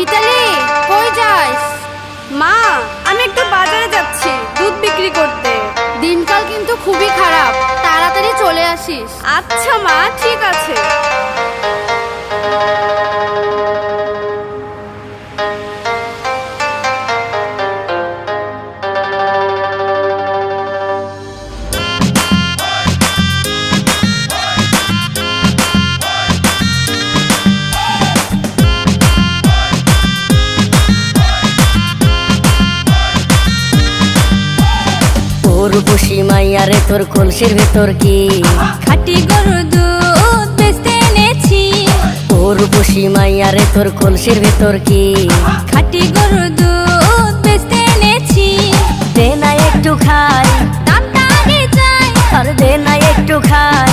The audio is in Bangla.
মিতালি, কই যাস? মা, আমি একটু বাজারে যাচ্ছি দুধ বিক্রি করতে। দিনকাল কিন্তু খুবই খারাপ, তাড়াতাড়ি চলে আসিস। আচ্ছা মা, ঠিক আছে। রূপসী মাইয়া রে, তোর কলসির ভেতর কি খাঁটি গরুর দুধ বেচতে এনেছি। ও রূপসী মাইয়া রে, তোর কলসির ভেতর কি খাঁটি গরুর দুধ বেচতে এনেছি। দে না একটু খাই, দামটা আগে চাই, আর দে না একটু খাই।